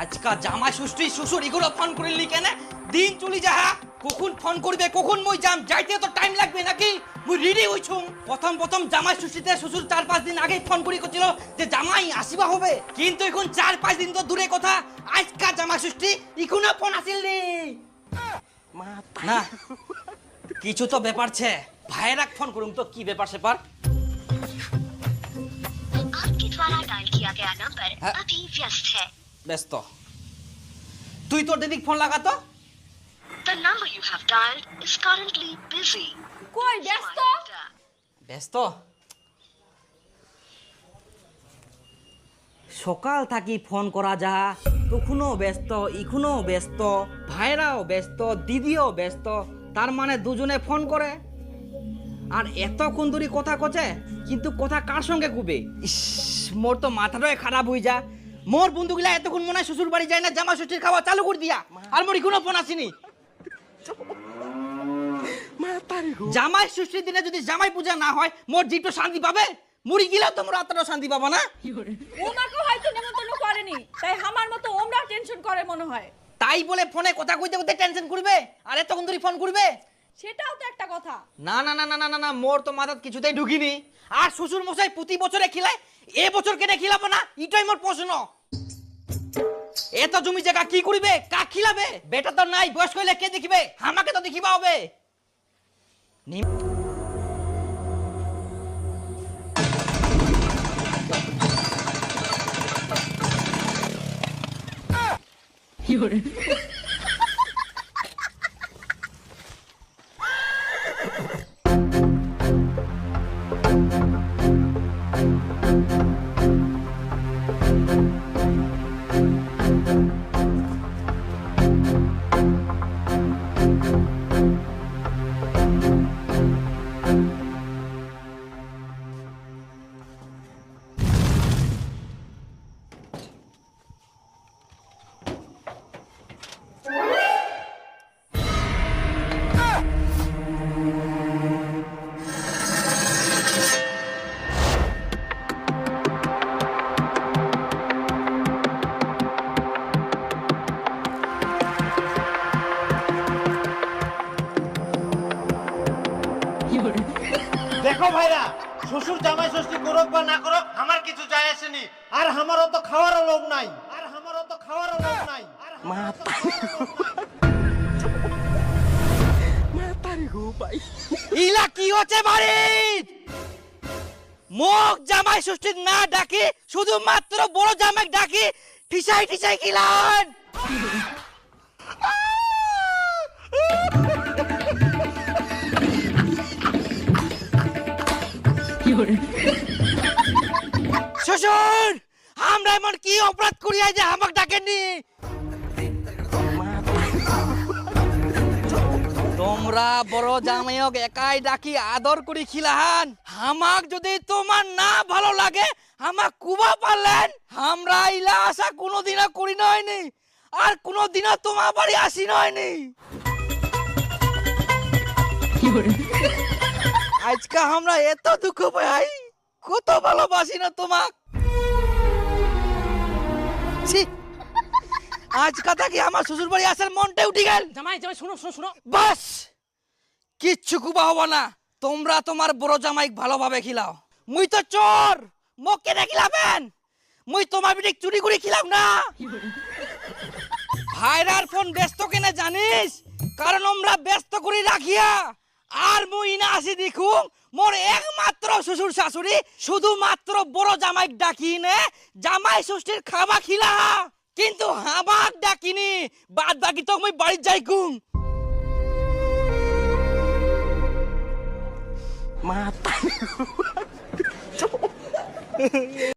আজকা জামাই ষষ্ঠী শ্বশুর এগুলো ফোন করিলি কেন? দিন চলি যা, কখন ফোন করবে কখন মই যাম, যাইতে তো টাইম লাগবে নাকি? মুই রেডি হইছুম। প্রথম জামাই ষষ্ঠীতে শ্বশুর 4-5 দিন আগে ফোন করি করছিল যে জামাই আসিবা হবে, কিন্তু এখন 4-5 দিন তো দূরে কথা, আজকা জামাই ষষ্ঠী এখনো ফোন আসিল নি। না কিছু তো ব্যাপার ছে, ভাইরাক ফোন করুম তো কি ব্যাপার সেপার। आपके द्वारा डायल किया गया नंबर अभी व्यस्त है। ব্যস্ত? তুই তোর দিদিক ফোন লাগা তো। The number you have dialed is currently busy. কই ব্যস্ত? ব্যস্ত? সকাল থাকি ফোন করা যা, তখনও ব্যস্ত, ইখনও ব্যস্ত, ভাইরাও ব্যস্ত, দিদিও ব্যস্ত, তার মানে দুজনে ফোন করে আর এতক্ষণ ধরে কথা কছে, কিন্তু কথা কার সঙ্গে কুবে? ইস, মোর তো মাথাটাই খারাপ হয়ে যা। মোর বন্ধুগুলা এতক্ষণ মনে হয় শ্বশুর বাড়ি যায় না, জামা ষষ্ঠীর খাওয়া চালু করে দিয়া, আর মোর এখনো ফোন আসেনি। জামাই ষষ্ঠীর দিনে যদি জামাই পূজা না হয়, মোর জিটো শান্তি পাবে? মুড়ি গিলাও তো মোর আত্মাটা শান্তি পাবা না। ওমাকে হয়তো নেমন্তন্ন করেনি, তাই আমার মতো ওমরা টেনশন করে মনে হয়। তাই বলে ফোনে কথা কইতে কইতে টেনশন করবে আর এতক্ষণ ধরে ফোন করবে? সেটাও তো একটা কথা। না না না না না না না, মোর তো মাথাত কিছুতেই ঢুকিনি। আর শ্বশুর মশাই প্রতি বছরে খিলায়, এ বছর কেটে খিলাবো না, এটাই মোর প্রশ্ন। এত জমি জায়গা কি করিবে, কা খিলাবে? বেটা তো নাই, বয়স হইলে কে দেখিবে? আমাকে তো দেখিবা হবে। দেখো ভাইরা, শ্বশুর জামাই ষষ্ঠী করুক বা না করুক আমার কিছু যায় আসেনি। আর আমারও তো খাওয়ারও লোভ নাই। ইলা কি হচ্ছে বাড়ি? মুখ জামাই ষষ্ঠী না ডাকি, শুধুমাত্র বড় জামাই ডাকি, ঠিসাই ঠিসাই খিলান। শ্বশুর, আমরা এমন কি অপরাধ করিয়া যে আমাকে ডাকেননি? তোমরা বড় জামাইক একাই ডাকি আদর করি খিলাহান। আমাক যদি তোমার না ভালো লাগে আমাক কুবা পারলেন। আমরা ইলা আশা কোনোদিনও করি নয়নি, আর কোনোদিনও তোমার বাড়ি আসি নয়নি। আজকে আমরা এত দুঃখ পাই, কত ভালোবাসি না তোমাক। ছি, আজ কথা কি আমার শ্বশুর বাড়ি আসার মনটা উঠে গেল। জামাই জামাই শুনো শুনো শুনো। বাস, কিচ্ছু কুবা হবো না। তোমরা তোমার বড় জামাই ভালোভাবে খিলাও। মুই তো চোর, মোক কেনে খিলাবেন? মুই তোমার বিটি চুরি করে খিলাম না। ভাইরার ফোন ব্যস্ত কেনে জানিস? কারণ আমরা ব্যস্ত করে রাখিয়া। আর মুই না আসি দেখুম মোর একমাত্র শ্বশুর শাশুড়ি শুধুমাত্র বড় জামাই ডাকি নে জামাই ষষ্ঠীর খাবা খিলা, কিন্তু হামাক ডাকিনি। বাদ বাকি তো মুই বাড়ি যাইকুম।